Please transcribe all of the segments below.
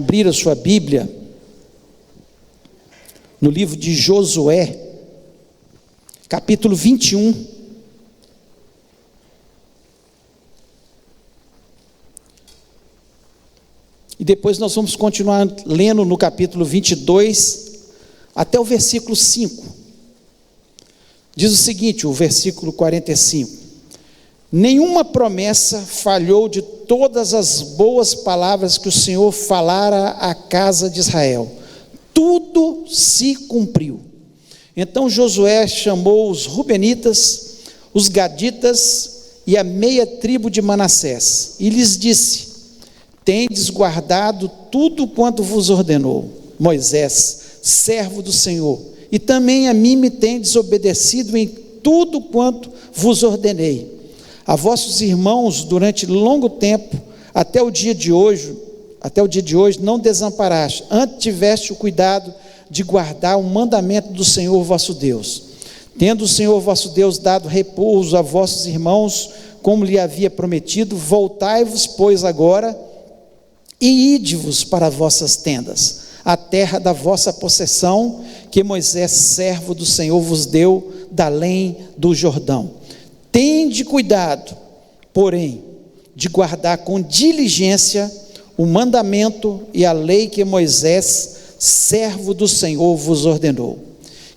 abrir a sua Bíblia no livro de Josué, capítulo 21. E depois nós vamos continuar lendo no capítulo 22, até o versículo 5. Diz o seguinte, o versículo 45: nenhuma promessa falhou de todas as boas palavras que o Senhor falara à casa de Israel. Tudo se cumpriu. Então Josué chamou os Rubenitas, os Gaditas e a meia tribo de Manassés, e lhes disse: tendes guardado tudo quanto vos ordenou Moisés, servo do Senhor, e também a mim me tendes obedecido em tudo quanto vos ordenei. A vossos irmãos durante longo tempo, até o dia de hoje não desamparaste, antes tiveste o cuidado de guardar o mandamento do Senhor vosso Deus. Tendo o Senhor vosso Deus dado repouso a vossos irmãos, como lhe havia prometido, voltai-vos, pois, agora, e ide-vos para vossas tendas, a terra da vossa possessão, que Moisés, servo do Senhor, vos deu da além do Jordão. Tende cuidado, porém, de guardar com diligência o mandamento e a lei que Moisés, servo do Senhor, vos ordenou.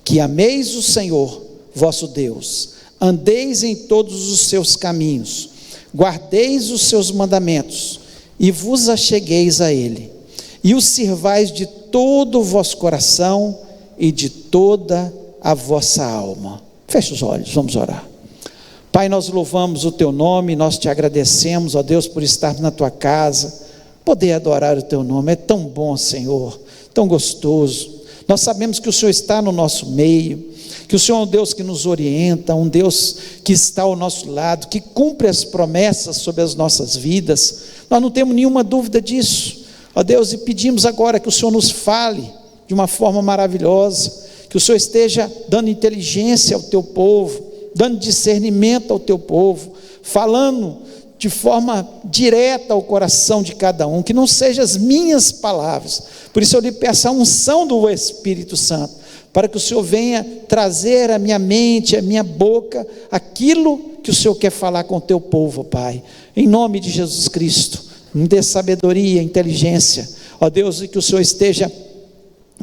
Que ameis o Senhor, vosso Deus, andeis em todos os seus caminhos, guardeis os seus mandamentos, e vos achegueis a Ele, e o sirvais de todo o vosso coração e de toda a vossa alma. Feche os olhos, vamos orar. Pai, nós louvamos o Teu nome, nós Te agradecemos, ó Deus, por estar na Tua casa, poder adorar o Teu nome. É tão bom, Senhor, tão gostoso. Nós sabemos que o Senhor está no nosso meio, que o Senhor é um Deus que nos orienta, um Deus que está ao nosso lado, que cumpre as promessas sobre as nossas vidas. Nós não temos nenhuma dúvida disso, ó Deus, e pedimos agora que o Senhor nos fale de uma forma maravilhosa, que o Senhor esteja dando inteligência ao Teu povo, dando discernimento ao Teu povo, falando de forma direta ao coração de cada um, que não sejam as minhas palavras. Por isso eu lhe peço a unção do Espírito Santo, para que o Senhor venha trazer à minha mente, à minha boca, aquilo que o Senhor quer falar com o Teu povo, Pai, em nome de Jesus Cristo. Me dê sabedoria, inteligência, ó Deus, e que o Senhor esteja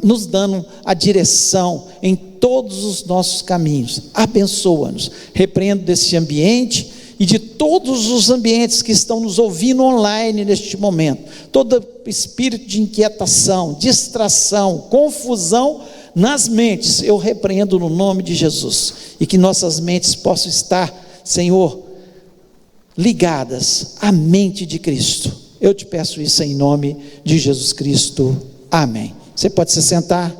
nos dando a direção em todos os nossos caminhos. Abençoa-nos, repreendo desse ambiente e de todos os ambientes que estão nos ouvindo online neste momento, todo espírito de inquietação, distração, confusão nas mentes, eu repreendo no nome de Jesus, e que nossas mentes possam estar, Senhor, ligadas à mente de Cristo. Eu te peço isso em nome de Jesus Cristo, amém. Você pode se sentar.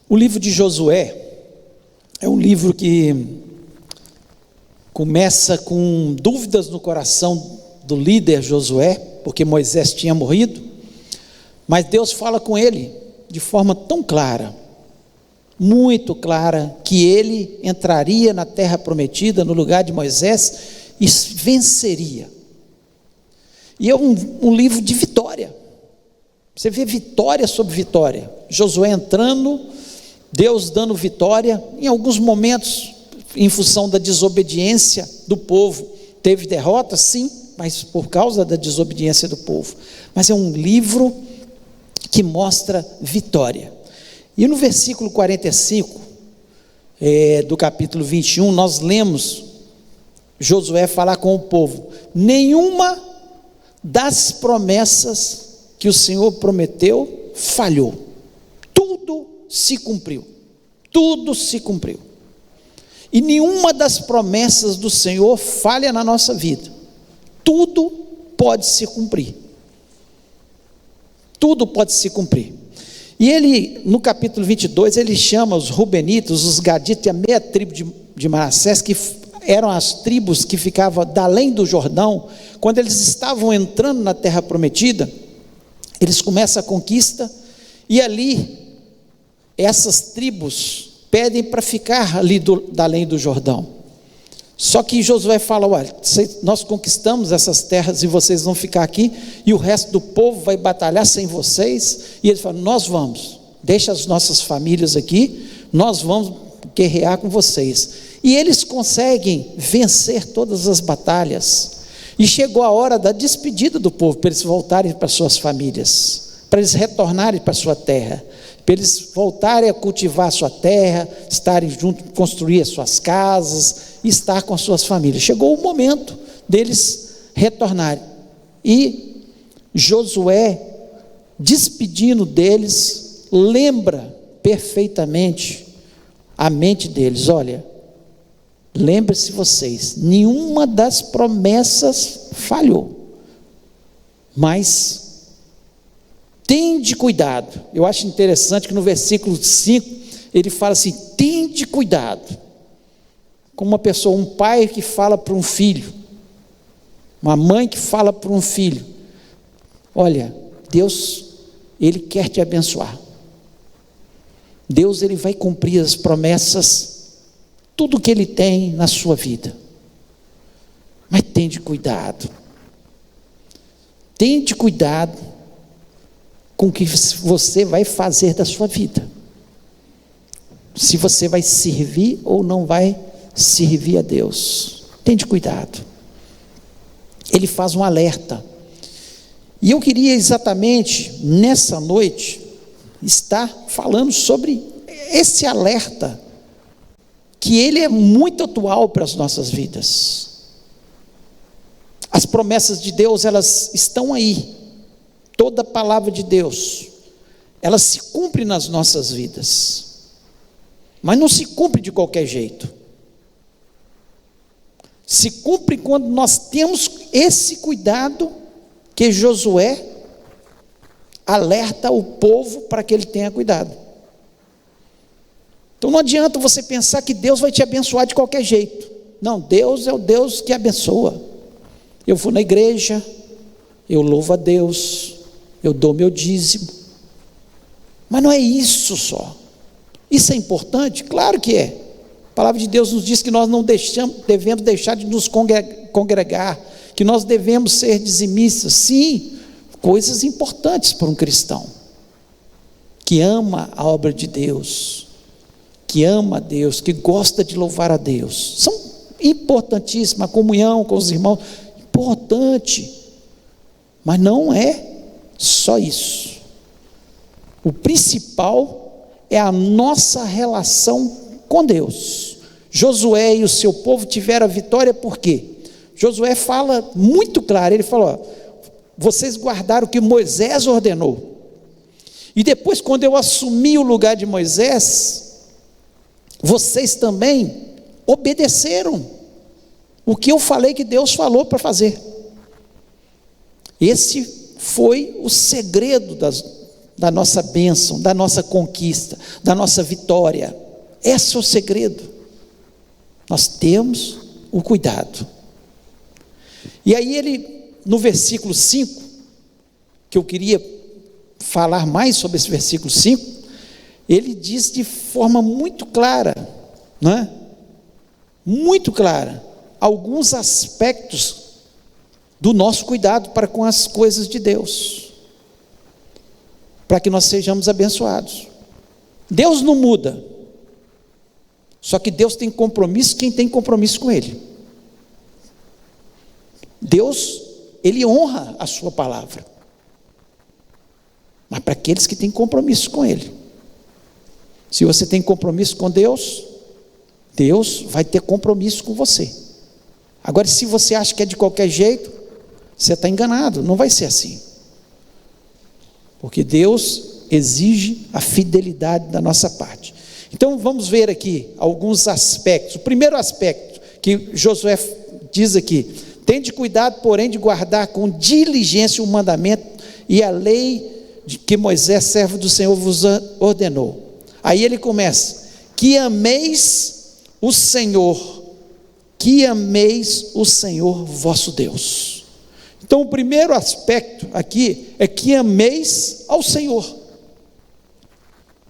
O livro de Josué é um livro que começa com dúvidas no coração do líder Josué, porque Moisés tinha morrido, mas Deus fala com ele de forma tão clara, muito clara, que ele entraria na terra prometida no lugar de Moisés e venceria. E é um livro de vitória. Você vê vitória sobre vitória. Josué entrando, Deus dando vitória. Em alguns momentos, em função da desobediência do povo, teve derrota, sim, mas por causa da desobediência do povo. Mas é um livro que mostra vitória. E no versículo 45 do capítulo 21, nós lemos Josué falar com o povo: nenhuma das promessas que o Senhor prometeu falhou, tudo se cumpriu, tudo se cumpriu. E nenhuma das promessas do Senhor falha na nossa vida, tudo pode se cumprir, tudo pode se cumprir. E ele, no capítulo 22, ele chama os Rubenitas, os Gaditas e a meia tribo de Manassés, que eram as tribos que ficavam da além do Jordão. Quando eles estavam entrando na terra prometida, eles começam a conquista, e ali, essas tribos pedem para ficar ali da além do Jordão. Só que Josué fala: olha, nós conquistamos essas terras e vocês vão ficar aqui, e o resto do povo vai batalhar sem vocês. E ele fala: nós vamos, deixa as nossas famílias aqui, nós vamos guerrear com vocês. E eles conseguem vencer todas as batalhas, e chegou a hora da despedida do povo, para eles voltarem para suas famílias, para eles retornarem para a sua terra, para eles voltarem a cultivar a sua terra, estarem juntos, construir as suas casas, e estar com as suas famílias. Chegou o momento deles retornarem, e Josué, despedindo deles, lembra perfeitamente a mente deles: olha, lembre-se vocês, nenhuma das promessas falhou, mas tende cuidado. Eu acho interessante que no versículo 5, ele fala assim: tende cuidado. Como uma pessoa, um pai que fala para um filho, uma mãe que fala para um filho: olha, Deus, Ele quer te abençoar. Deus, Ele vai cumprir as promessas, tudo que Ele tem na sua vida. Mas tende cuidado. Tende cuidado com o que você vai fazer da sua vida. Se você vai servir ou não vai servir a Deus. Tende cuidado. Ele faz um alerta. E eu queria exatamente nessa noite estar falando sobre esse alerta, que ele é muito atual para as nossas vidas. As promessas de Deus, elas estão aí. Toda a palavra de Deus, ela se cumpre nas nossas vidas, mas não se cumpre de qualquer jeito. Se cumpre quando nós temos esse cuidado que Josué alerta o povo para que ele tenha cuidado. Então não adianta você pensar que Deus vai te abençoar de qualquer jeito. Não, Deus é o Deus que abençoa. Eu vou na igreja, eu louvo a Deus, eu dou meu dízimo, mas não é isso só. Isso é importante? Claro que é. A palavra de Deus nos diz que nós não devemos deixar de nos congregar, que nós devemos ser dizimistas. Sim, coisas importantes para um cristão, que ama a obra de Deus, que ama a Deus, que gosta de louvar a Deus. São importantíssimas, a comunhão com os irmãos, importante, mas não é só isso. O principal é a nossa relação com Deus. Josué e o seu povo tiveram a vitória, por quê? Josué fala muito claro, ele fala: vocês guardaram o que Moisés ordenou, e depois, quando eu assumi o lugar de Moisés, vocês também obedeceram o que eu falei que Deus falou para fazer. Esse foi o segredo da nossa bênção, da nossa conquista, da nossa vitória. Esse é o segredo. Nós temos o cuidado. E aí ele, no versículo 5, que eu queria falar mais sobre esse versículo 5, ele diz de forma muito clara, não é? Muito clara, alguns aspectos do nosso cuidado para com as coisas de Deus, para que nós sejamos abençoados. Deus não muda, só que Deus tem compromisso quem tem compromisso com Ele. Deus, Ele honra a sua palavra, mas para aqueles que têm compromisso com Ele. Se você tem compromisso com Deus, Deus vai ter compromisso com você. Agora, se você acha que é de qualquer jeito, você está enganado, não vai ser assim. Porque Deus exige a fidelidade da nossa parte. Então vamos ver aqui alguns aspectos. O primeiro aspecto que Josué diz aqui: tende cuidado, porém, de guardar com diligência o mandamento e a lei de que Moisés, servo do Senhor, vos ordenou. Aí ele começa: que ameis o Senhor, que ameis o Senhor vosso Deus. Então o primeiro aspecto aqui é que ameis ao Senhor.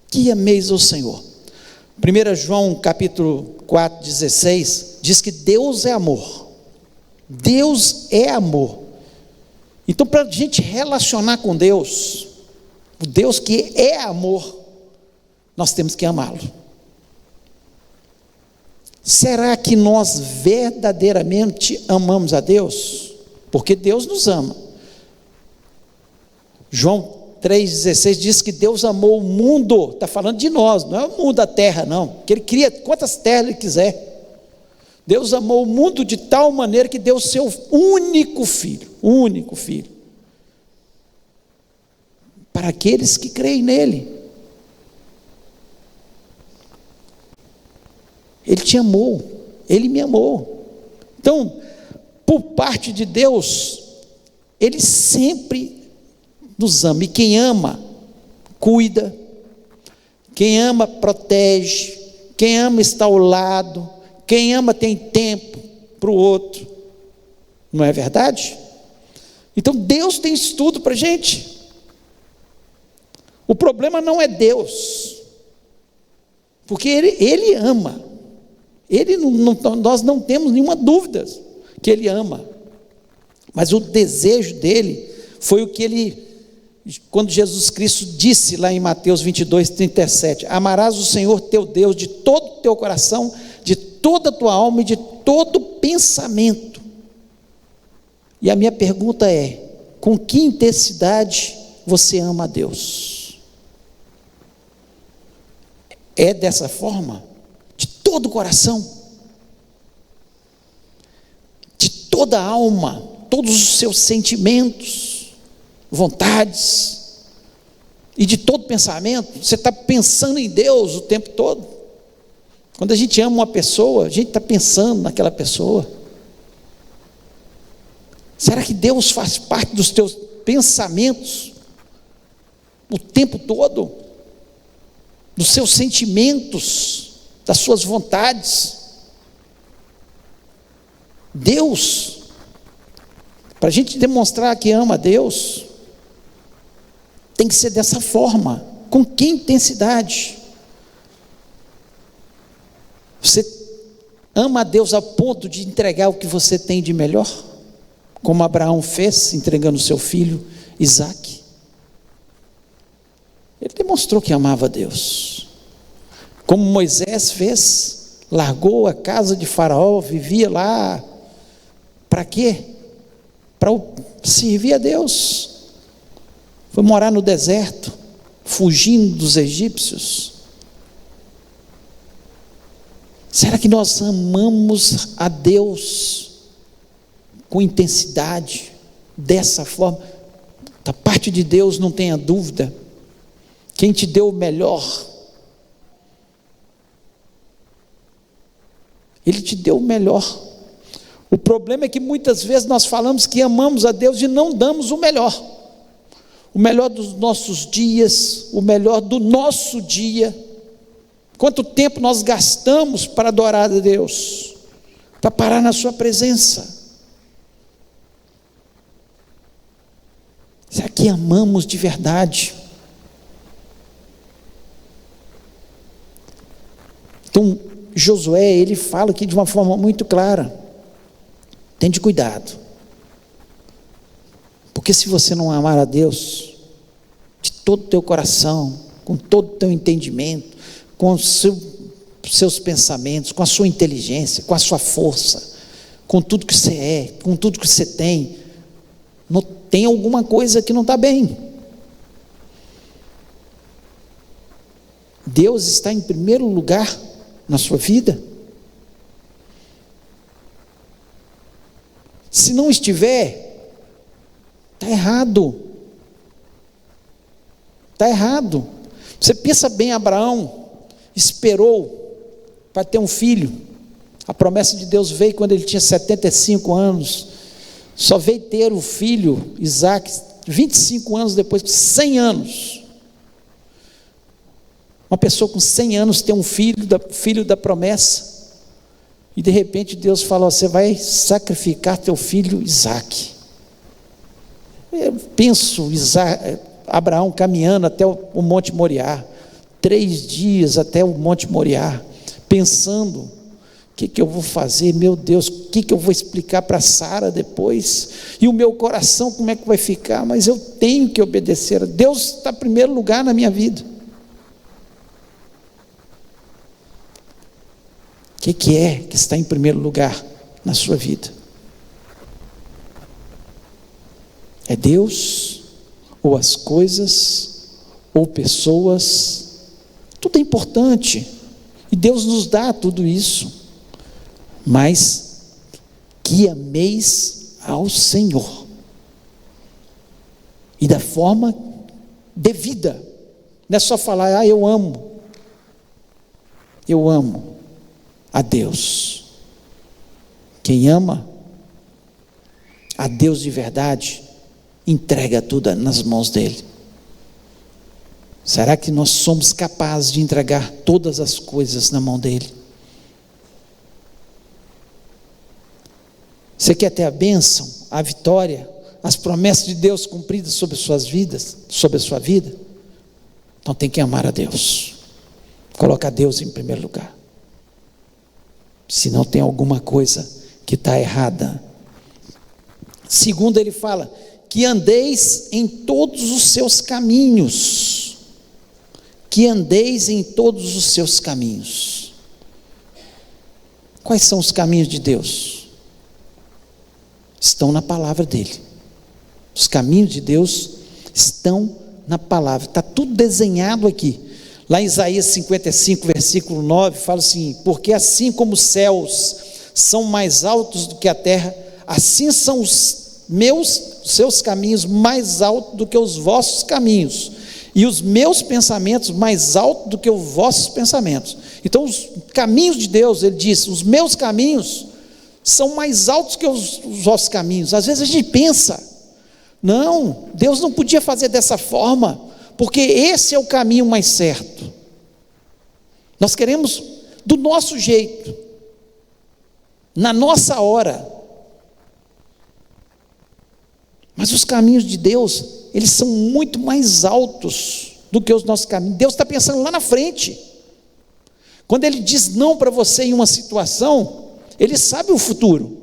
Que ameis ao Senhor. 1 João capítulo 4, 16, diz que Deus é amor. Deus é amor. Então, para a gente relacionar com Deus, o Deus que é amor, nós temos que amá-lo. Será que nós verdadeiramente amamos a Deus? Porque Deus nos ama. João 3,16 diz que Deus amou o mundo, está falando de nós, não é o mundo da terra não, que Ele cria quantas terras Ele quiser. Deus amou o mundo de tal maneira que deu o seu único filho, para aqueles que creem nele. Ele te amou, Ele me amou. Então, por parte de Deus, Ele sempre nos ama, e quem ama, cuida, quem ama, protege, quem ama está ao lado, quem ama tem tempo para o outro, não é verdade? Então Deus tem isso tudo para a gente. O problema não é Deus, porque Ele ama, nós não temos nenhuma dúvida que Ele ama, mas o desejo dele foi o que Ele, quando Jesus Cristo disse lá em Mateus 22:37, amarás o Senhor teu Deus de todo o teu coração, de toda a tua alma e de todo pensamento. E a minha pergunta é: com que intensidade você ama a Deus? É dessa forma? De todo o coração? De toda a alma? Todos os seus sentimentos, vontades e de todo pensamento? Você está pensando em Deus o tempo todo? Quando a gente ama uma pessoa, a gente está pensando naquela pessoa. Será que Deus faz parte dos teus pensamentos o tempo todo? Dos seus sentimentos, das suas vontades? Deus, para a gente demonstrar que ama a Deus, tem que ser dessa forma. Com que intensidade? Você ama a Deus a ponto de entregar o que você tem de melhor? Como Abraão fez, entregando o seu filho Isaque. Ele demonstrou que amava a Deus. Como Moisés fez, largou a casa de Faraó, vivia lá, para quê? Para servir a Deus. Foi morar no deserto, fugindo dos egípcios. Será que nós amamos a Deus com intensidade, dessa forma? Da parte de Deus, não tenha dúvida, quem te deu o melhor, Ele te deu o melhor. O problema é que muitas vezes nós falamos que amamos a Deus e não damos o melhor dos nossos dias, o melhor do nosso dia. Quanto tempo nós gastamos para adorar a Deus, para parar na sua presença? Será que amamos de verdade? Então, Josué, ele fala aqui de uma forma muito clara: tende cuidado, porque se você não amar a Deus de todo o teu coração, com todo o teu entendimento, com os seus pensamentos, com a sua inteligência, com a sua força, com tudo que você é, com tudo que você tem, não tem alguma coisa que não está bem. Deus está em primeiro lugar na sua vida? Se não estiver, está errado. Está errado. Você pensa bem, Abraão esperou para ter um filho. A promessa de Deus veio quando ele tinha 75 anos. Só veio ter o filho, Isaque, 25 anos depois, 100 anos. Uma pessoa com 100 anos tem um filho da promessa. E de repente Deus fala: você vai sacrificar teu filho Isaque. Eu penso Abraão caminhando até o Monte Moriá, 3 dias até o Monte Moriá, pensando que eu vou fazer? Meu Deus, o que eu vou explicar para Sara depois? E o meu coração, como é que vai ficar? Mas eu tenho que obedecer. Deus está em primeiro lugar na minha vida. O que é que está em primeiro lugar na sua vida? É Deus, ou as coisas, ou pessoas? Tudo é importante, e Deus nos dá tudo isso, mas que ameis ao Senhor, e da forma devida. Não é só falar, eu amo a Deus. Quem ama a Deus de verdade, entrega tudo nas mãos dele. Será que nós somos capazes de entregar todas as coisas na mão dele? Você quer ter a bênção, a vitória, as promessas de Deus cumpridas sobre suas vidas, sobre a sua vida? Então tem que amar a Deus, colocar Deus em primeiro lugar. Senão tem alguma coisa que está errada. Segundo, ele fala que andeis em todos os seus caminhos. Que andeis em todos os seus caminhos. Quais são os caminhos de Deus? Estão na palavra dele. Os caminhos de Deus estão na palavra. Está tudo desenhado aqui. Lá em Isaías 55, versículo 9, fala assim: porque assim como os céus são mais altos do que a terra, assim são os seus caminhos mais altos do que os vossos caminhos, e os meus pensamentos mais altos do que os vossos pensamentos. Então os caminhos de Deus, ele diz, os meus caminhos são mais altos que os vossos caminhos. Às vezes a gente pensa, não, Deus não podia fazer dessa forma, porque esse é o caminho mais certo. Nós queremos do nosso jeito, na nossa hora. Mas os caminhos de Deus, eles são muito mais altos do que os nossos caminhos. Deus está pensando lá na frente. Quando Ele diz não para você em uma situação, Ele sabe o futuro.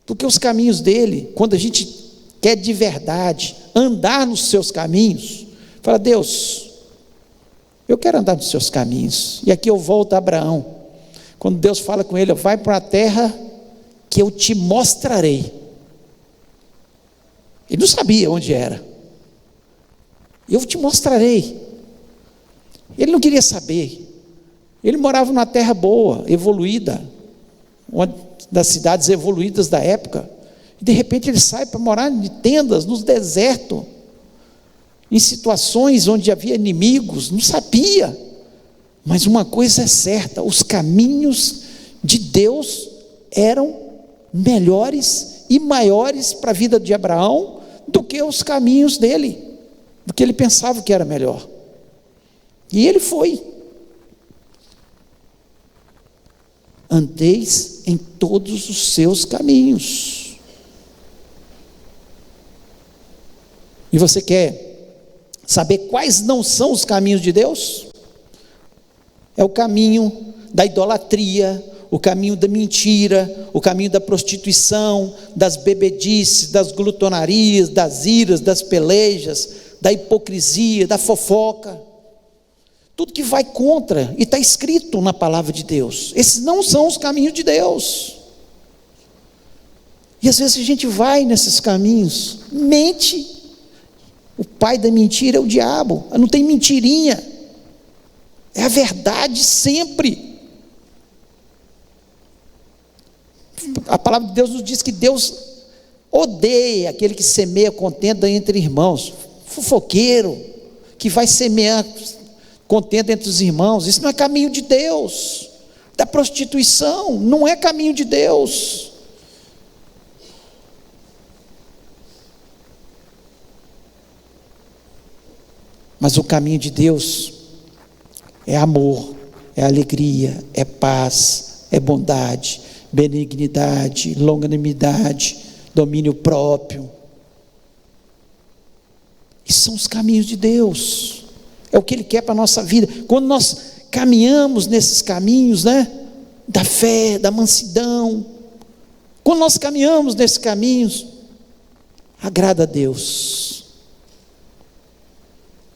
Porque os caminhos dEle, quando a gente quer de verdade andar nos seus caminhos, fala: Deus, eu quero andar nos seus caminhos. E aqui eu volto a Abraão, quando Deus fala com ele: vai para a terra que eu te mostrarei. Ele não sabia onde era. Eu te mostrarei. Ele não queria saber. Ele morava numa terra boa, evoluída, uma das cidades evoluídas da época. De repente ele sai para morar em tendas, nos desertos, em situações onde havia inimigos, não sabia. Mas uma coisa é certa: os caminhos de Deus eram melhores e maiores para a vida de Abraão do que os caminhos dele, do que ele pensava que era melhor. E ele foi. Andeis em todos os seus caminhos. E você quer saber quais não são os caminhos de Deus? É o caminho da idolatria, o caminho da mentira, o caminho da prostituição, das bebedices, das glutonarias, das iras, das pelejas, da hipocrisia, da fofoca. Tudo que vai contra, e está escrito na palavra de Deus. Esses não são os caminhos de Deus. E às vezes a gente vai nesses caminhos, mente. O pai da mentira é o diabo. Não tem mentirinha, é a verdade sempre. A palavra de Deus nos diz que Deus odeia aquele que semeia contenda entre irmãos, fofoqueiro, que vai semear contenda entre os irmãos. Isso não é caminho de Deus. Da prostituição não é caminho de Deus. Mas o caminho de Deus é amor, é alegria, é paz, é bondade, benignidade, longanimidade, domínio próprio. Isso são os caminhos de Deus. É o que Ele quer para a nossa vida. Quando nós caminhamos nesses caminhos, né? Da fé, da mansidão, quando nós caminhamos nesses caminhos, agrada a Deus,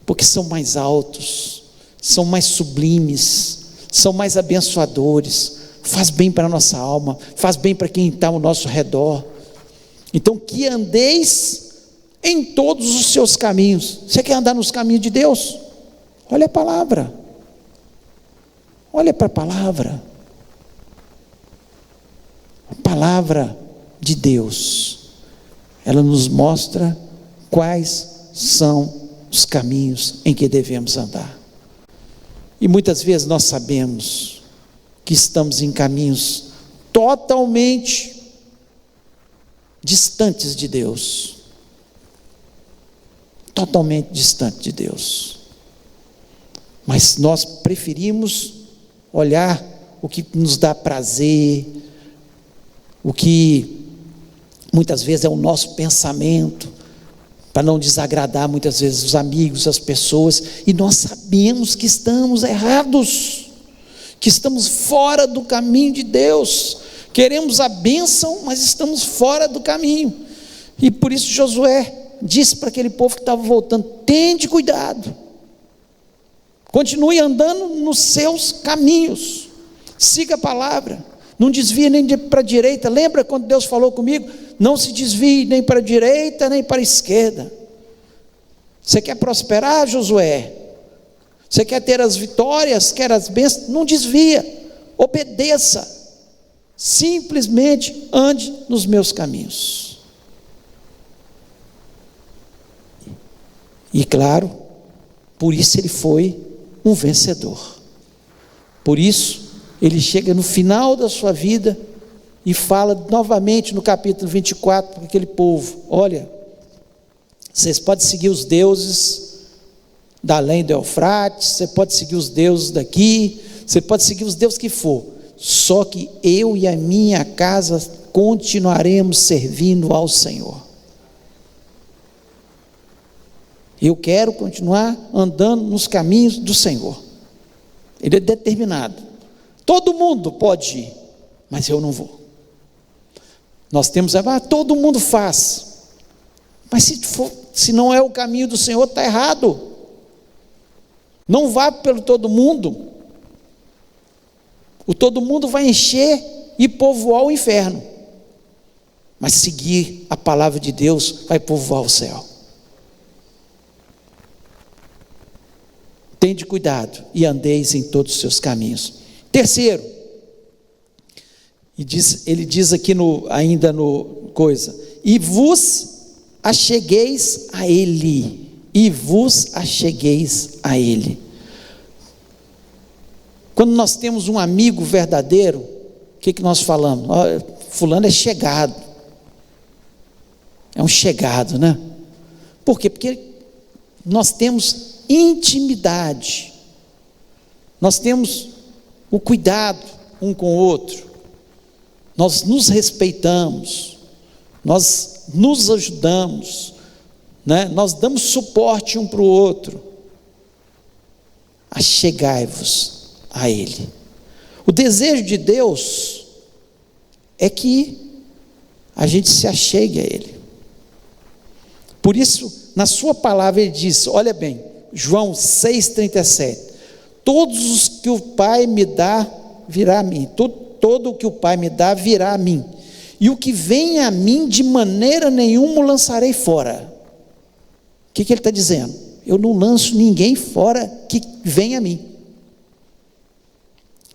porque são mais altos, são mais sublimes, são mais abençoadores, faz bem para a nossa alma, faz bem para quem está ao nosso redor. Então, que andeis em todos os seus caminhos. Você quer andar nos caminhos de Deus? Olha a palavra, olha para a palavra. A palavra de Deus, ela nos mostra quais são os caminhos em que devemos andar. E muitas vezes nós sabemos que estamos em caminhos totalmente distantes de Deus. Totalmente distante de Deus. Mas nós preferimos olhar o que nos dá prazer, o que muitas vezes é o nosso pensamento, para não desagradar muitas vezes os amigos, as pessoas, e nós sabemos que estamos errados, que estamos fora do caminho de Deus, queremos a bênção, mas estamos fora do caminho. E por isso Josué disse para aquele povo que estava voltando: tende cuidado, continue andando nos seus caminhos, siga a palavra, não desvie nem para a direita. Lembra quando Deus falou comigo? Não se desvie nem para a direita nem para a esquerda. Você quer prosperar, Josué? Você quer ter as vitórias, quer as bênçãos? Não desvia, obedeça, simplesmente ande nos meus caminhos. E claro, por isso ele foi um vencedor. Por isso ele chega no final da sua vida e fala novamente no capítulo 24 para aquele povo: olha, vocês podem seguir os deuses da além do Eufrates, você pode seguir os deuses daqui, você pode seguir os deuses que for, só que eu e a minha casa continuaremos servindo ao Senhor. Eu quero continuar andando nos caminhos do Senhor. Ele é determinado. Todo mundo pode ir, mas eu não vou. Nós temos todo mundo faz, mas se não é o caminho do Senhor, está errado. Não vá pelo todo mundo. O todo mundo vai encher e povoar o inferno, mas seguir a palavra de Deus vai povoar o céu. Tende cuidado e andeis em todos os seus caminhos. Terceiro, ele diz aqui ainda no coisa: e vos achegueis a Ele. E vos achegueis a Ele. Quando nós temos um amigo verdadeiro, o que nós falamos? Fulano é chegado. É um chegado, né? Por quê? Porque nós temos intimidade. Nós temos o cuidado um com o outro. Nós nos respeitamos. Nós nos ajudamos, né? Nós damos suporte um para o outro. Achegai-vos a Ele. O desejo de Deus é que a gente se achegue a Ele. Por isso, na sua palavra ele diz, olha bem, João 6,37, todos os que o Pai me dá, virá a mim, todo o que o Pai me dá, virá a mim, e o que vem a mim, de maneira nenhuma o lançarei fora. O que ele está dizendo? Eu não lanço ninguém fora que vem a mim.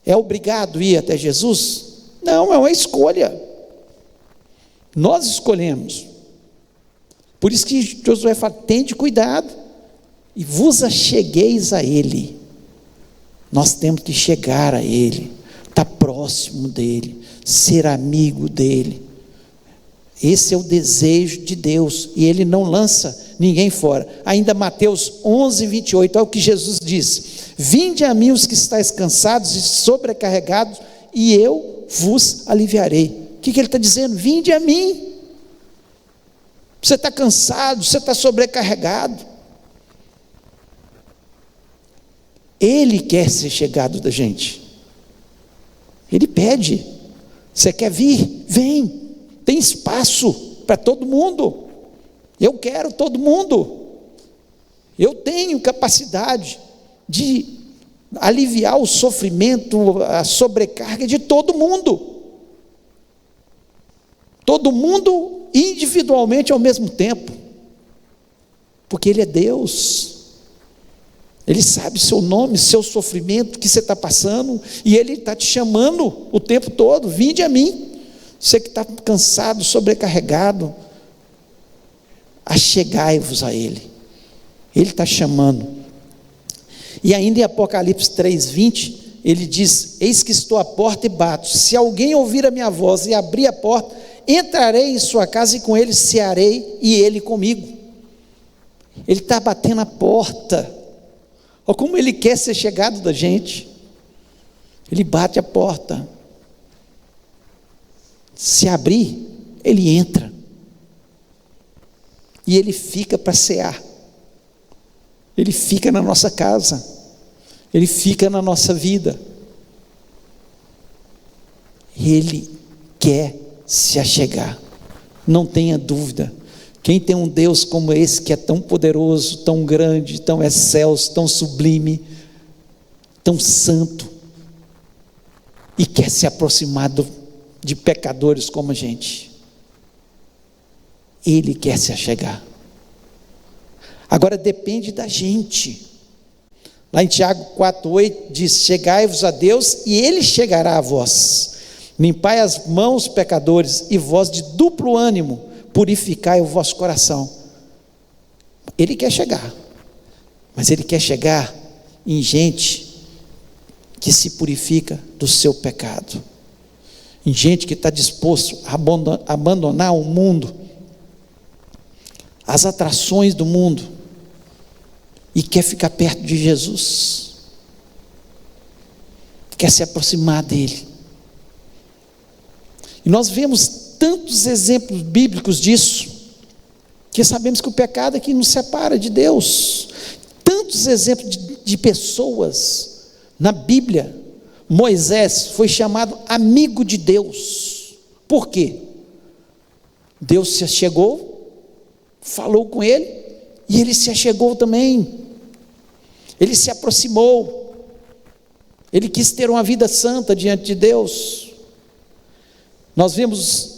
É obrigado a ir até Jesus? Não, é uma escolha. Nós escolhemos. Por isso que Josué fala, tende cuidado e vos achegueis a Ele. Nós temos que chegar a Ele, estar próximo dEle, ser amigo dEle. Esse é o desejo de Deus, e Ele não lança ninguém fora. Ainda Mateus 11:28, olha o que Jesus diz: vinde a mim os que estáis cansados e sobrecarregados, e eu vos aliviarei. O que ele está dizendo? Vinde a mim. Você está cansado, você está sobrecarregado, Ele quer ser chegado da gente. Ele pede: você quer vir? Vem, tem espaço para todo mundo. Eu quero todo mundo. Eu tenho capacidade de aliviar o sofrimento, a sobrecarga de todo mundo. Todo mundo individualmente ao mesmo tempo. Porque Ele é Deus. Ele sabe seu nome, seu sofrimento que você está passando, e Ele está te chamando o tempo todo: vinde a mim. Você que está cansado, sobrecarregado, achegai-vos a Ele. Ele está chamando. E ainda em Apocalipse 3:20, ele diz: eis que estou à porta e bato, se alguém ouvir a minha voz e abrir a porta, entrarei em sua casa e com ele cearei e ele comigo. Ele está batendo a porta. Olha como Ele quer ser chegado da gente. Ele bate a porta. Se abrir, Ele entra. E Ele fica para cear. Ele fica na nossa casa. Ele fica na nossa vida. Ele quer se achegar. Não tenha dúvida. Quem tem um Deus como esse, que é tão poderoso, tão grande, tão excelso, tão sublime, tão santo, e quer se aproximar de pecadores como a gente, Ele quer se achegar. Agora depende da gente. Lá em Tiago 4:8 diz: chegai-vos a Deus e Ele chegará a vós. Limpai as mãos, pecadores, e vós de duplo ânimo purificai o vosso coração. Ele quer chegar, mas Ele quer chegar em gente que se purifica do seu pecado, em gente que está disposto a abandonar o mundo, as atrações do mundo, e quer ficar perto de Jesus, quer se aproximar dEle. E nós vemos tantos exemplos bíblicos disso, que sabemos que o pecado é que nos separa de Deus. Tantos exemplos de pessoas na Bíblia. Moisés foi chamado amigo de Deus. Por quê? Deus se achegou, falou com ele, e ele se achegou também. Ele se aproximou. Ele quis ter uma vida santa diante de Deus. Nós vemos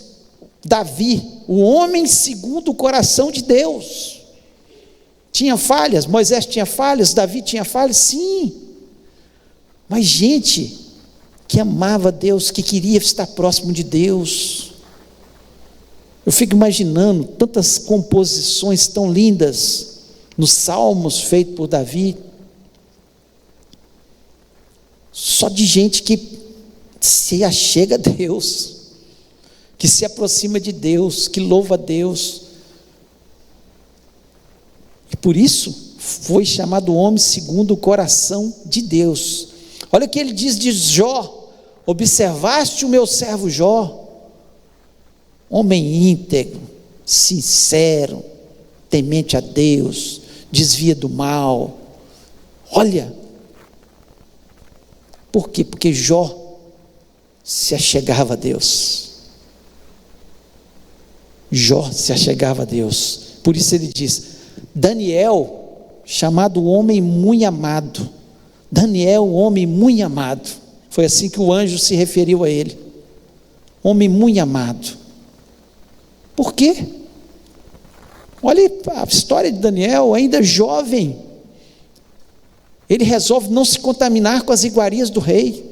Davi, o homem segundo o coração de Deus. Tinha falhas, Moisés tinha falhas, Davi tinha falhas, sim. Mas gente que amava Deus, que queria estar próximo de Deus. Eu fico imaginando tantas composições tão lindas nos salmos feitos por Davi, só de gente que se achega a Deus, que se aproxima de Deus, que louva a Deus. E por isso foi chamado homem segundo o coração de Deus. Olha o que ele diz de Jó: observaste o meu servo Jó, homem íntegro, sincero, temente a Deus, desvia do mal. Olha, por quê? Porque Jó se achegava a Deus. Jó se achegava a Deus. Por isso ele diz: Daniel, chamado homem muito amado. Daniel, homem muito amado. Foi assim que o anjo se referiu a ele. Homem muito amado. Por quê? Olha a história de Daniel, ainda jovem. Ele resolve não se contaminar com as iguarias do rei.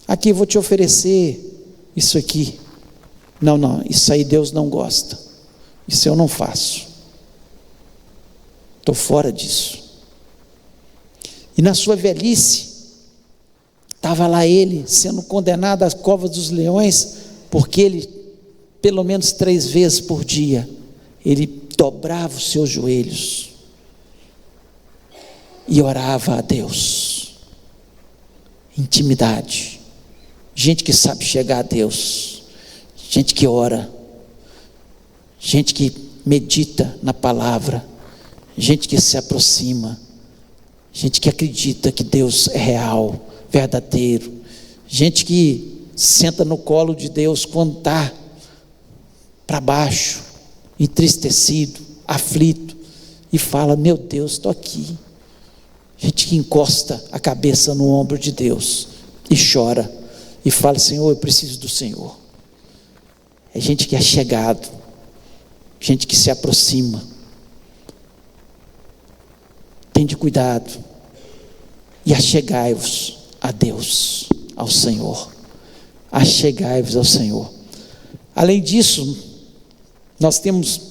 Aqui eu vou te oferecer isso aqui. Não, isso aí Deus não gosta. Isso eu não faço. Estou fora disso. E na sua velhice, estava lá ele, sendo condenado às covas dos leões, porque ele, pelo menos 3 vezes por dia, ele dobrava os seus joelhos e orava a Deus. Intimidade. Gente que sabe chegar a Deus. Gente que ora, gente que medita na palavra, gente que se aproxima, gente que acredita que Deus é real, verdadeiro, gente que senta no colo de Deus quando está para baixo, entristecido, aflito, e fala: meu Deus, estou aqui. Gente que encosta a cabeça no ombro de Deus e chora e fala: Senhor, eu preciso do Senhor. É gente que é chegado, gente que se aproxima. Tende cuidado e achegai-vos a Deus, ao Senhor. Achegai-vos ao Senhor. Além disso, nós temos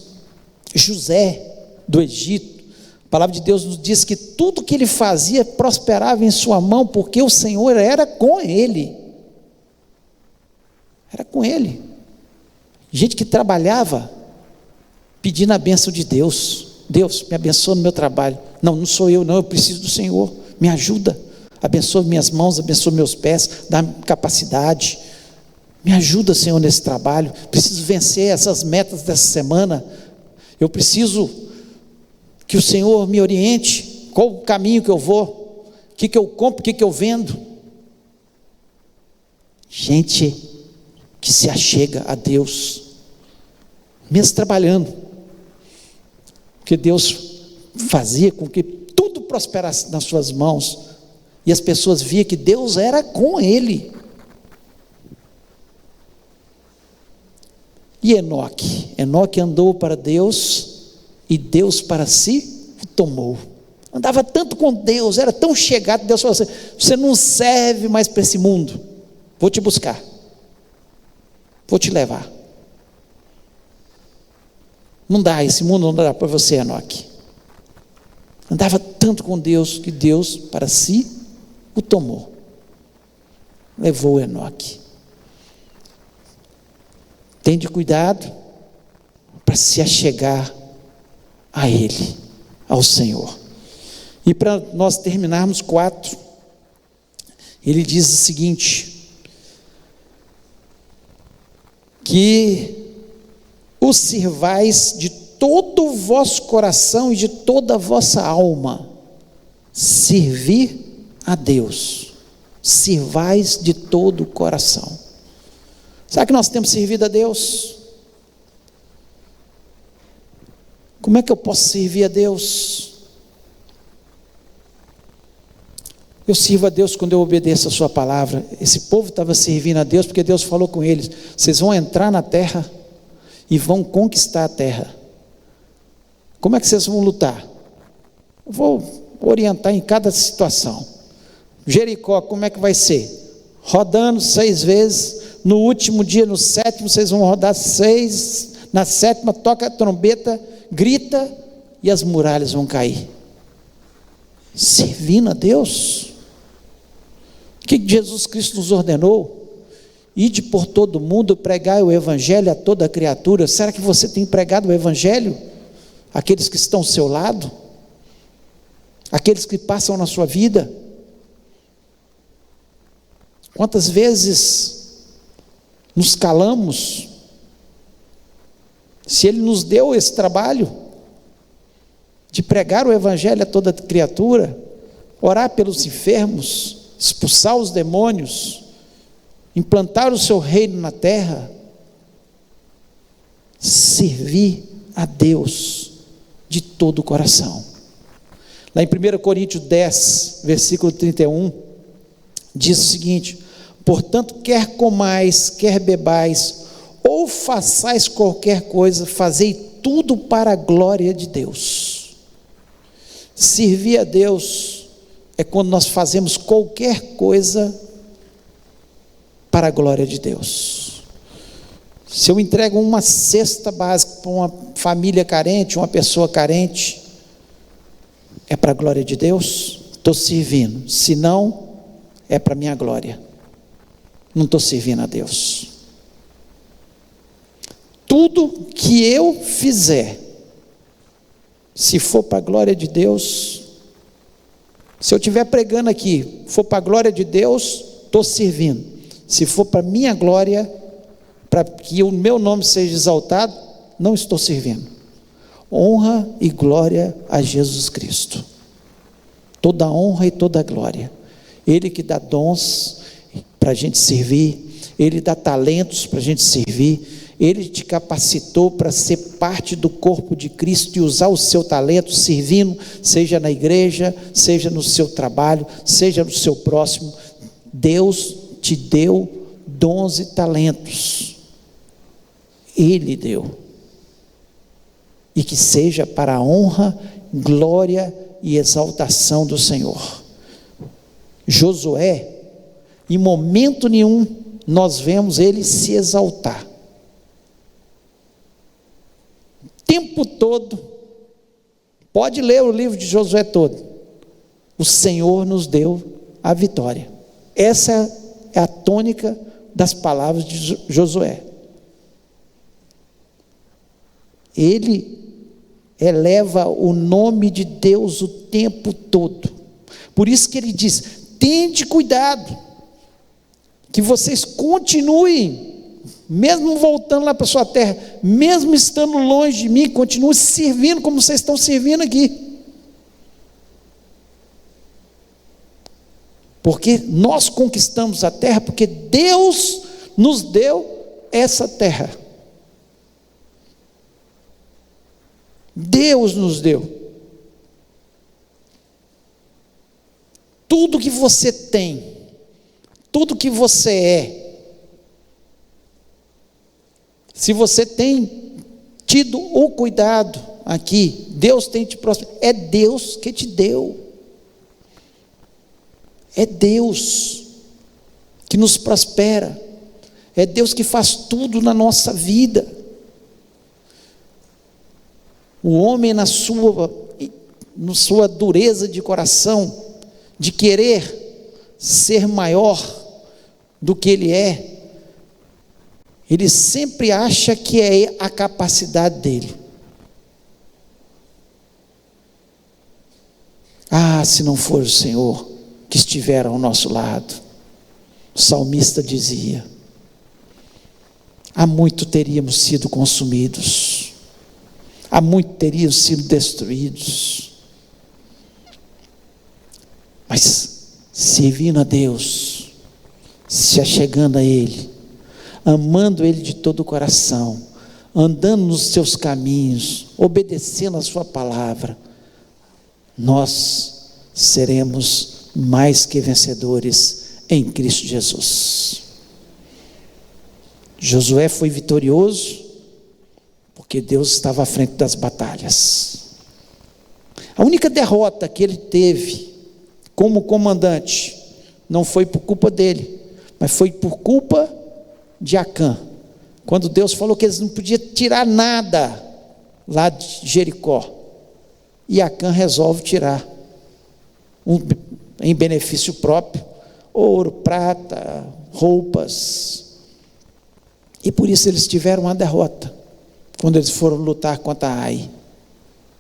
José do Egito. A palavra de Deus nos diz que tudo que ele fazia prosperava em sua mão, porque o Senhor era com ele. Era com ele. Gente que trabalhava pedindo a bênção de Deus. Deus, me abençoa no meu trabalho. Não, não sou eu, não, eu preciso do Senhor. Me ajuda. Abençoa minhas mãos, abençoa meus pés, dá capacidade. Me ajuda, Senhor, nesse trabalho. Preciso vencer essas metas dessa semana. Eu preciso que o Senhor me oriente. Qual o caminho que eu vou? O que eu compro, o que eu vendo? Gente que se achega a Deus, mesmo trabalhando, porque Deus fazia com que tudo prosperasse nas suas mãos, e as pessoas viam que Deus era com ele. E Enoque andou para Deus, e Deus para si o tomou. Andava tanto com Deus, era tão chegado, Deus falou assim: você não serve mais para esse mundo, vou te buscar, vou te levar. Não dá, esse mundo não dá para você, Enoque. Andava tanto com Deus, que Deus para si o tomou, levou Enoque. Tende cuidado para se achegar a Ele, ao Senhor. E para nós terminarmos 4, ele diz o seguinte: que o sirvais de todo o vosso coração e de toda a vossa alma. Servir a Deus, sirvais de todo o coração. Será que nós temos servido a Deus? Como é que eu posso servir a Deus? Eu sirvo a Deus quando eu obedeço a sua palavra. Esse povo estava servindo a Deus porque Deus falou com eles: vocês vão entrar na terra e vão conquistar a terra. Como é que vocês vão lutar? Eu vou orientar em cada situação. Jericó, como é que vai ser? Rodando 6 vezes, no último dia, no 7º, vocês vão rodar 6, na 7ª toca a trombeta, grita, e as muralhas vão cair. Servindo a Deus. O que Jesus Cristo nos ordenou? Ide por todo mundo, pregai o evangelho a toda criatura. Será que você tem pregado o evangelho? Aqueles que estão ao seu lado? Aqueles que passam na sua vida? Quantas vezes nos calamos? Se Ele nos deu esse trabalho de pregar o evangelho a toda criatura, orar pelos enfermos, expulsar os demônios, implantar o seu reino na terra, servir a Deus de todo o coração. Lá em 1 Coríntios 10, versículo 31, diz o seguinte: portanto, quer comais, quer bebais, ou façais qualquer coisa, fazei tudo para a glória de Deus. Servir a Deus é quando nós fazemos qualquer coisa para a glória de Deus. Se eu entrego uma cesta básica para uma família carente, uma pessoa carente, é para a glória de Deus? Estou servindo. Se não, é para a minha glória. Não estou servindo a Deus. Tudo que eu fizer, se for para a glória de Deus, se eu estiver pregando aqui, for para a glória de Deus, estou servindo. Se for para a minha glória, para que o meu nome seja exaltado, não estou servindo. Honra e glória a Jesus Cristo. toda honra e toda glória. Ele que dá dons para a gente servir, Ele dá talentos para a gente servir, Ele te capacitou para ser parte do corpo de Cristo e usar o seu talento servindo, seja na igreja, seja no seu trabalho, seja no seu próximo. Deus te deu dons e talentos, Ele deu, e que seja para a honra, glória e exaltação do Senhor. Josué, em momento nenhum nós vemos ele se exaltar, o tempo todo, pode ler o livro de Josué todo, o Senhor nos deu a vitória. Essa é a tônica das palavras de Josué. Ele eleva o nome de Deus o tempo todo. Por isso que ele diz: tende cuidado, que vocês continuem, mesmo voltando lá para a sua terra, mesmo estando longe de mim, continuem servindo como vocês estão servindo aqui. Porque nós conquistamos a terra, porque Deus nos deu essa terra. Deus nos deu. Tudo que você tem, tudo que você é, se você tem tido o cuidado aqui, Deus tem te prosperado, é Deus que te deu. É Deus que nos prospera, é Deus que faz tudo na nossa vida. O homem na sua dureza de coração, de querer ser maior do que ele é, ele sempre acha que é a capacidade dele. Ah, se não for o Senhor que estiver ao nosso lado, o salmista dizia, há muito teríamos sido consumidos, há muito teríamos sido destruídos. Mas servindo a Deus, se achegando a Ele, amando Ele de todo o coração, andando nos seus caminhos, obedecendo a sua palavra, nós seremos mais que vencedores em Cristo Jesus. Josué foi vitorioso porque Deus estava à frente das batalhas. A única derrota que ele teve como comandante não foi por culpa dele, mas foi por culpa de Acã, quando Deus falou que eles não podiam tirar nada lá de Jericó, e Acã resolve tirar em benefício próprio, ouro, prata, roupas, e por isso eles tiveram uma derrota, quando eles foram lutar contra Ai,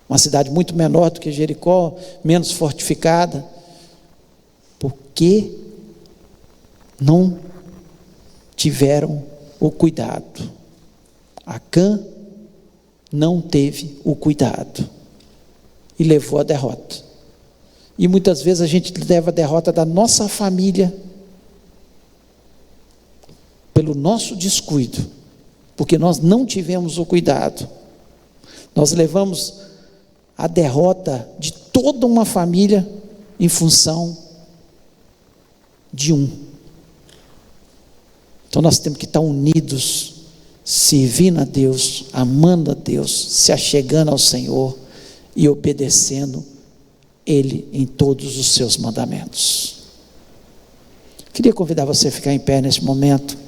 uma cidade muito menor do que Jericó, menos fortificada, porque não tiveram o cuidado. Acã não teve o cuidado, e levou a derrota. E muitas vezes a gente leva a derrota da nossa família, pelo nosso descuido, porque nós não tivemos o cuidado. Nós levamos a derrota de toda uma família em função de um. Então nós temos que estar unidos, servindo a Deus, amando a Deus, se achegando ao Senhor e obedecendo Ele em todos os seus mandamentos. Queria convidar você a ficar em pé nesse momento.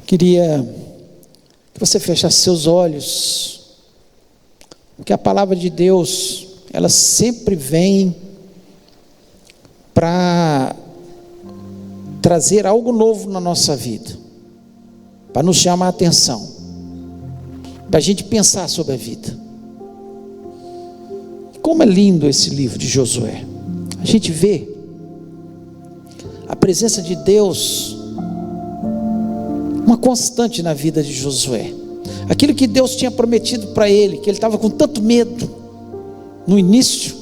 Queria que você fechasse seus olhos, porque a palavra de Deus, ela sempre vem para trazer algo novo na nossa vida, para nos chamar a atenção, para a gente pensar sobre a vida. Como é lindo esse livro de Josué. A gente vê a presença de Deus, uma constante na vida de Josué. aquilo que Deus tinha prometido para ele, que ele estava com tanto medo no início.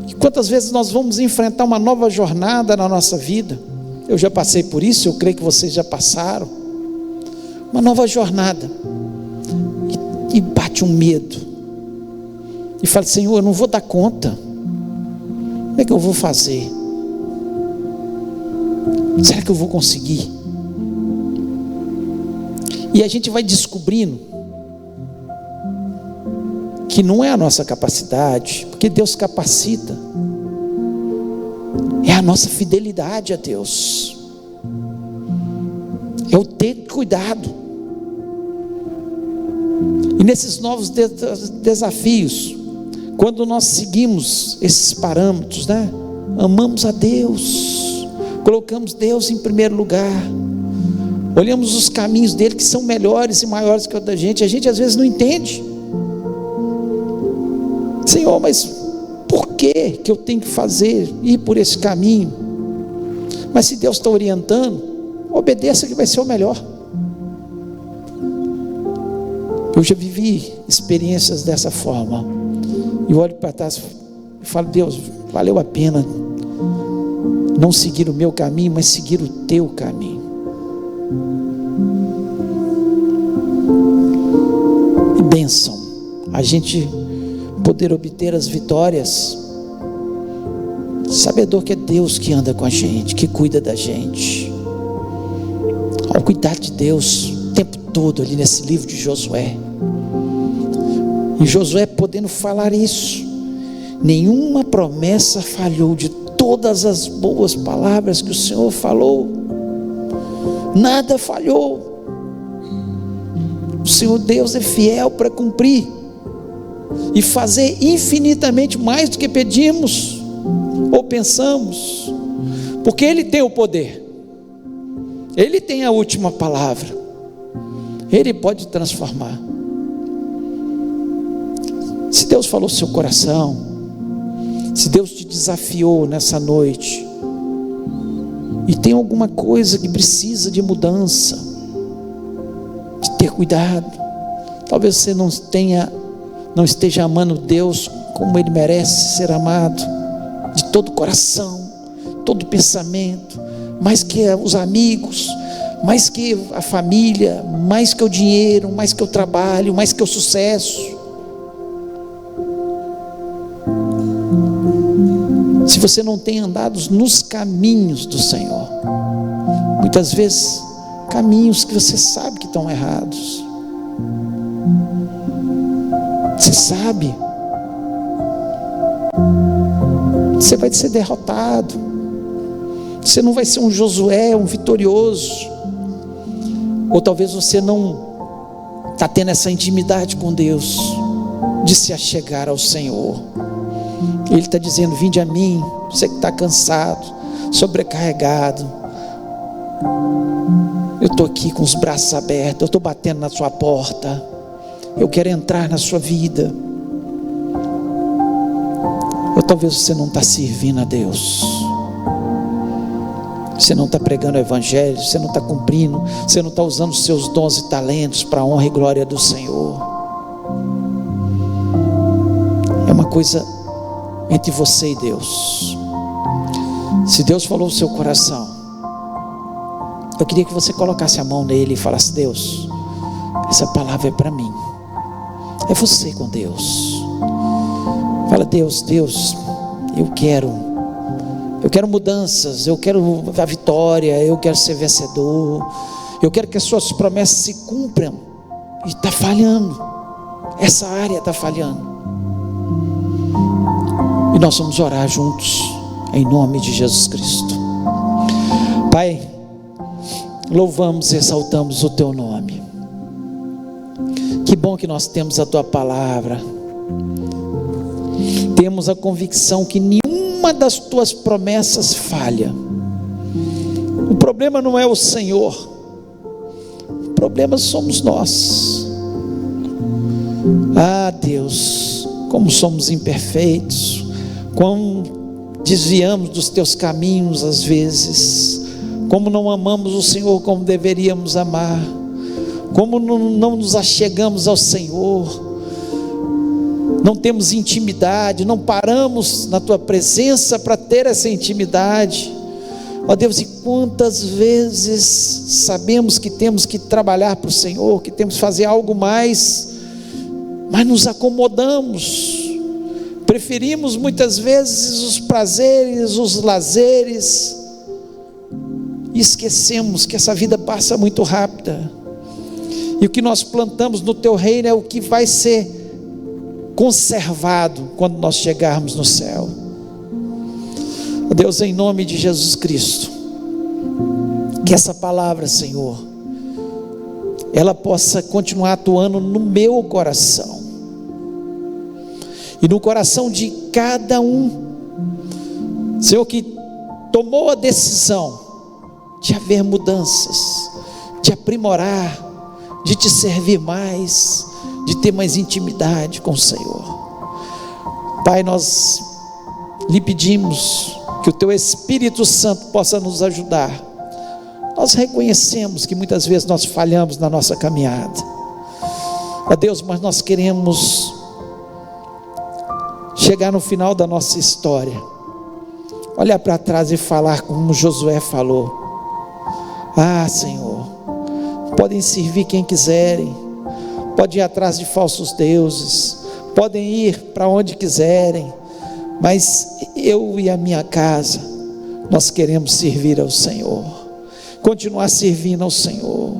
E quantas vezes nós vamos enfrentar uma nova jornada na nossa vida? Eu já passei por isso, eu creio que vocês já passaram. Uma nova jornada, e bate um medo, e fala: Senhor, eu não vou dar conta, como é que eu vou fazer? Será que eu vou conseguir? E a gente vai descobrindo que não é a nossa capacidade, porque Deus capacita, é a nossa fidelidade a Deus, é o ter cuidado. E nesses novos desafios, quando nós seguimos esses parâmetros, né? Amamos a Deus, colocamos Deus em primeiro lugar, olhamos os caminhos dele que são melhores e maiores que o da gente. A gente às vezes não entende. Senhor, mas por que eu tenho que ir por esse caminho? Mas se Deus está orientando, obedeça, que vai ser o melhor. Eu já vivi experiências dessa forma. Eu olho para trás e falo: Deus, valeu a pena não seguir o meu caminho, mas seguir o teu caminho. E bênção a gente poder obter as vitórias, sabedor que é Deus que anda com a gente, que cuida da gente. Ao cuidar de Deus o tempo todo ali nesse livro de Josué, e Josué podendo falar isso, nenhuma promessa falhou, de todas as boas palavras que o Senhor falou, nada falhou. O Senhor Deus é fiel para cumprir e fazer infinitamente mais do que pedimos ou pensamos, porque Ele tem o poder, Ele tem a última palavra, Ele pode transformar. Se Deus falou no seu coração, se Deus te desafiou nessa noite, e tem alguma coisa que precisa de mudança, de ter cuidado, talvez você não esteja amando Deus como Ele merece ser amado, de todo o coração, todo o pensamento, mais que os amigos, mais que a família, mais que o dinheiro, mais que o trabalho, mais que o sucesso. Se você não tem andado nos caminhos do Senhor, muitas vezes caminhos que você sabe que estão errados, você sabe, você vai ser derrotado, você não vai ser um Josué, um vitorioso. Ou talvez você não está tendo essa intimidade com Deus, de se achegar ao Senhor. Ele está dizendo: vinde a mim, você que está cansado, sobrecarregado, eu estou aqui com os braços abertos, eu estou batendo na sua porta, eu quero entrar na sua vida. Ou talvez você não está servindo a Deus, você não está pregando o Evangelho, você não está cumprindo, você não está usando os seus dons e talentos para a honra e glória do Senhor. É uma coisa entre você e Deus. Se Deus falou no seu coração, eu queria que você colocasse a mão nele e falasse: Deus, essa palavra é para mim. É você com Deus. Fala: Deus, eu quero mudanças, eu quero a vitória, eu quero ser vencedor, eu quero que as suas promessas se cumpram. E está falhando, essa área está falhando. E nós vamos orar juntos, em nome de Jesus Cristo. Pai, louvamos e exaltamos o Teu nome. Que bom que nós temos a Tua palavra, temos a convicção que nenhuma das Tuas promessas falha. O problema não é o Senhor, o problema somos nós. Ah, Deus, como somos imperfeitos, como desviamos dos Teus caminhos às vezes, como não amamos o Senhor como deveríamos amar, como não nos achegamos ao Senhor, não temos intimidade, não paramos na Tua presença para ter essa intimidade. Ó Deus, e quantas vezes sabemos que temos que trabalhar para o Senhor, que temos que fazer algo mais, mas nos acomodamos, preferimos muitas vezes os prazeres, os lazeres, e esquecemos que essa vida passa muito rápida, e o que nós plantamos no Teu reino é o que vai ser conservado quando nós chegarmos no céu. Ó Deus, em nome de Jesus Cristo, que essa palavra, Senhor, ela possa continuar atuando no meu coração e no coração de cada um, Senhor, que tomou a decisão de haver mudanças, de aprimorar, de Te servir mais, de ter mais intimidade com o Senhor. Pai, nós lhe pedimos que o Teu Espírito Santo possa nos ajudar. Nós reconhecemos que muitas vezes nós falhamos na nossa caminhada, ó Deus, mas nós queremos chegar no final da nossa história, olhar para trás e falar como Josué falou: ah, Senhor, podem servir quem quiserem, podem ir atrás de falsos deuses, podem ir para onde quiserem, mas eu e a minha casa, nós queremos servir ao Senhor, continuar servindo ao Senhor,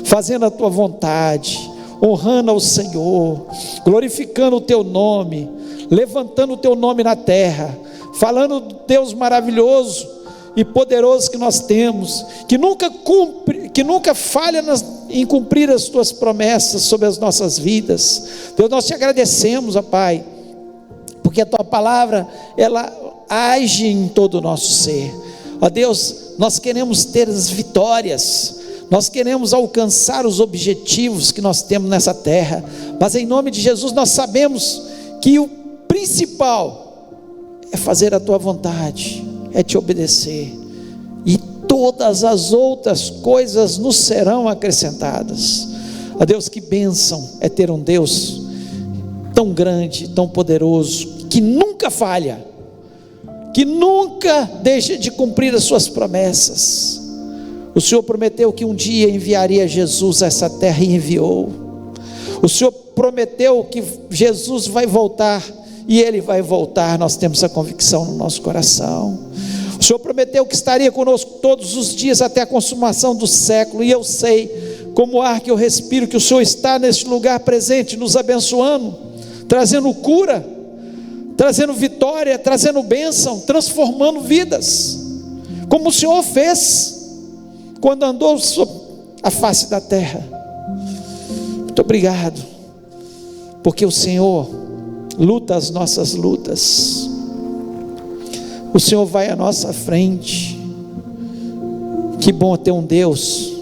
fazendo a Tua vontade, honrando ao Senhor, glorificando o Teu nome, levantando o Teu nome na terra, falando do Deus maravilhoso e poderoso que nós temos, que nunca falha em cumprir as Tuas promessas sobre as nossas vidas. Deus, nós Te agradecemos, ó Pai, porque a Tua palavra, ela age em todo o nosso ser. Ó Deus, nós queremos ter as vitórias, nós queremos alcançar os objetivos que nós temos nessa terra, mas em nome de Jesus nós sabemos que o principal é fazer a Tua vontade, é Te obedecer, e todas as outras coisas nos serão acrescentadas. Ó Deus, que bênção é ter um Deus tão grande, tão poderoso, que nunca falha, que nunca deixa de cumprir as Suas promessas. O Senhor prometeu que um dia enviaria Jesus a essa terra e enviou. O Senhor prometeu que Jesus vai voltar, e Ele vai voltar, nós temos essa convicção no nosso coração. O Senhor prometeu que estaria conosco todos os dias até a consumação do século, e eu sei, como o ar que eu respiro, que o Senhor está neste lugar presente, nos abençoando, trazendo cura, trazendo vitória, trazendo bênção, transformando vidas, como o Senhor fez quando andou sobre a face da terra. Muito obrigado, porque o Senhor luta as nossas lutas, o Senhor vai à nossa frente. Que bom ter um Deus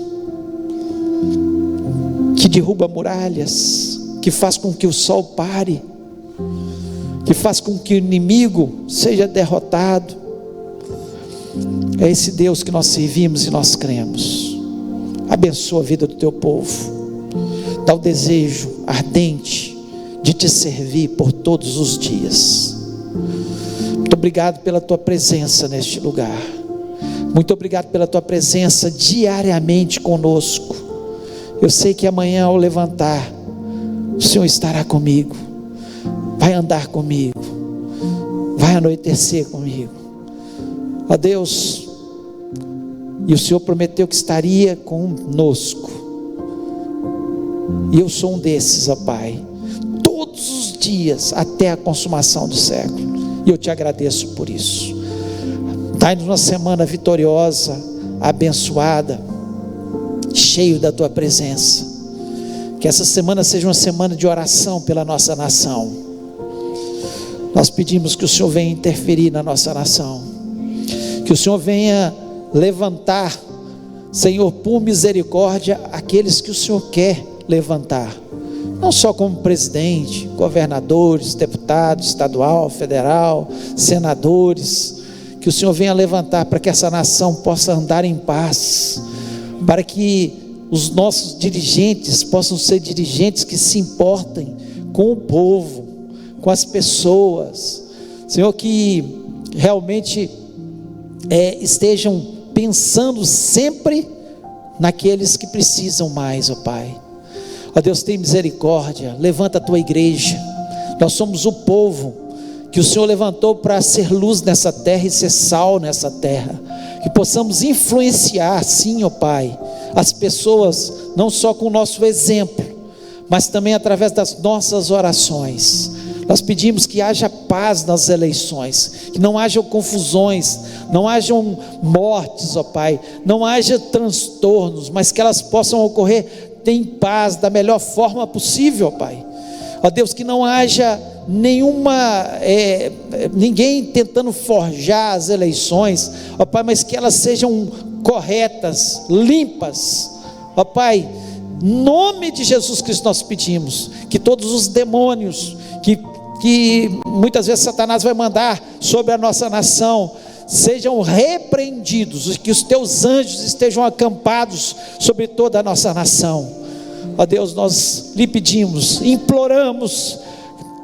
que derruba muralhas, que faz com que o sol pare, que faz com que o inimigo seja derrotado. É esse Deus que nós servimos e nós cremos. Abençoa a vida do Teu povo, dá o desejo ardente de Te servir por todos os dias. Muito obrigado pela Tua presença neste lugar, muito obrigado pela Tua presença diariamente conosco. Eu sei que amanhã, ao levantar, o Senhor estará comigo, vai andar comigo, vai anoitecer comigo, ó Deus. E o Senhor prometeu que estaria conosco, e eu sou um desses, ó Pai, todos os dias até a consumação do século, e eu Te agradeço por isso. Dai-nos uma semana vitoriosa, abençoada, cheio da Tua presença. Que essa semana seja uma semana de oração pela nossa nação. Nós pedimos que o Senhor venha interferir na nossa nação, que o Senhor venha levantar, Senhor, por misericórdia, aqueles que o Senhor quer levantar, não só como presidente, governadores, deputados, estadual, federal, senadores, que o Senhor venha levantar para que essa nação possa andar em paz, para que os nossos dirigentes possam ser dirigentes que se importem com o povo, com as pessoas, Senhor, que realmente estejam pensando sempre naqueles que precisam mais, ó Pai. Ó Deus, tem misericórdia, levanta a tua igreja. Nós somos o povo que o Senhor levantou para ser luz nessa terra e ser sal nessa terra, que possamos influenciar, sim, ó Pai, as pessoas, não só com o nosso exemplo, mas também através das nossas orações. Nós pedimos que haja paz nas eleições, que não hajam confusões, não hajam mortes, ó Pai, não haja transtornos, mas que elas possam ocorrer em paz, da melhor forma possível, ó Pai. Ó Deus, que não haja ninguém tentando forjar as eleições, ó Pai, mas que elas sejam corretas, limpas, ó Pai. Em nome de Jesus Cristo nós pedimos que todos os demônios que muitas vezes Satanás vai mandar sobre a nossa nação sejam repreendidos, que os teus anjos estejam acampados sobre toda a nossa nação. Ó Deus, nós lhe pedimos, imploramos.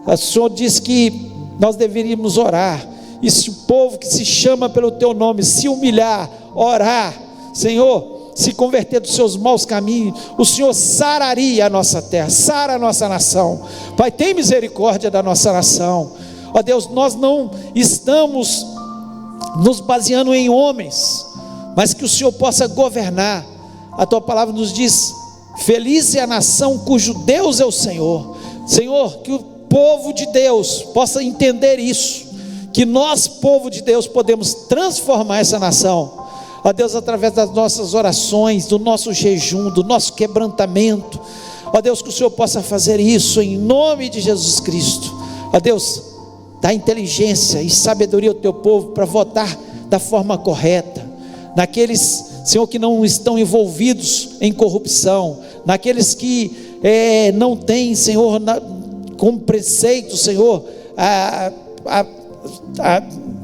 O Senhor diz que nós deveríamos orar, e se o povo que se chama pelo teu nome se humilhar, orar, Senhor, se converter dos seus maus caminhos, o Senhor sararia a nossa terra, sara a nossa nação. Pai, tem misericórdia da nossa nação. Ó Deus, nós não estamos nos baseando em homens, mas que o Senhor possa governar. A tua palavra nos diz: feliz é a nação cujo Deus é o Senhor. Senhor, que o povo de Deus possa entender isso, que nós, povo de Deus, podemos transformar essa nação. Ó Deus, através das nossas orações, do nosso jejum, do nosso quebrantamento. Ó Deus, que o Senhor possa fazer isso em nome de Jesus Cristo. Ó Deus, dá inteligência e sabedoria ao teu povo para votar da forma correta, naqueles, Senhor, que não estão envolvidos em corrupção, naqueles que não têm, Senhor, como preceito, Senhor,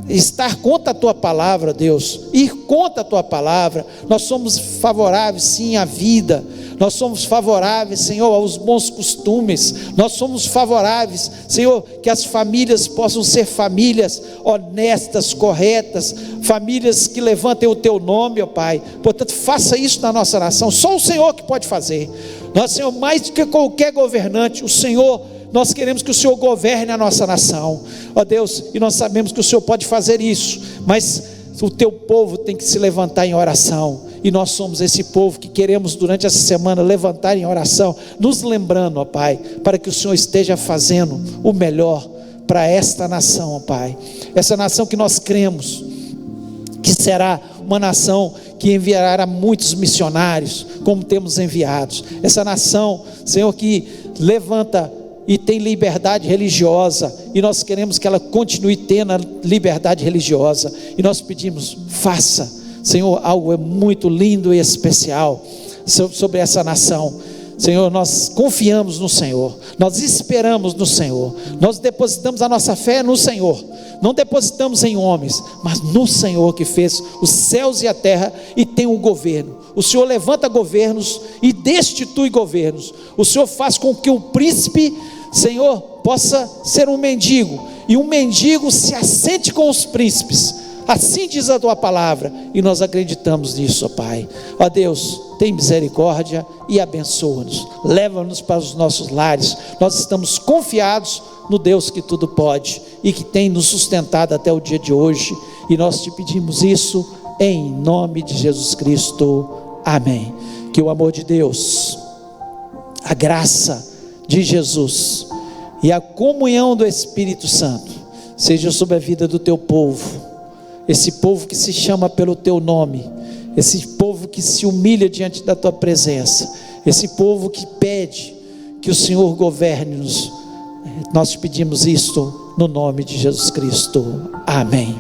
estar contra a tua palavra, Deus, ir contra a tua palavra. Nós somos favoráveis, sim, à vida. Nós somos favoráveis, Senhor, aos bons costumes. Nós somos favoráveis, Senhor, que as famílias possam ser famílias honestas, corretas, famílias que levantem o teu nome, ó Pai. Portanto, faça isso na nossa nação. Só o Senhor que pode fazer. Nós, Senhor, mais do que qualquer governante, o Senhor, nós queremos que o Senhor governe a nossa nação, ó Deus, e nós sabemos que o Senhor pode fazer isso, mas o teu povo tem que se levantar em oração, e nós somos esse povo que queremos durante essa semana levantar em oração, nos lembrando, ó Pai, para que o Senhor esteja fazendo o melhor para esta nação, ó Pai, essa nação que nós cremos que será uma nação que enviará muitos missionários, como temos enviados, essa nação, Senhor, que levanta e tem liberdade religiosa, e nós queremos que ela continue tendo a liberdade religiosa, e nós pedimos, faça, Senhor, algo muito lindo e especial sobre essa nação. Senhor, nós confiamos no Senhor, nós esperamos no Senhor, nós depositamos a nossa fé no Senhor, não depositamos em homens, mas no Senhor que fez os céus e a terra e tem o governo. O Senhor levanta governos e destitui governos. O Senhor faz com que o príncipe, Senhor, possa ser um mendigo, e um mendigo se assente com os príncipes. Assim diz a tua palavra, e nós acreditamos nisso, ó Pai. Ó Deus, tem misericórdia e abençoa-nos, leva-nos para os nossos lares. Nós estamos confiados no Deus que tudo pode e que tem nos sustentado até o dia de hoje, e nós te pedimos isso em nome de Jesus Cristo, amém. Que o amor de Deus, a graça de Jesus e a comunhão do Espírito Santo seja sobre a vida do teu povo, esse povo que se chama pelo teu nome, esse povo que se humilha diante da tua presença, esse povo que pede que o Senhor governe-nos. Nós te pedimos isto no nome de Jesus Cristo, amém.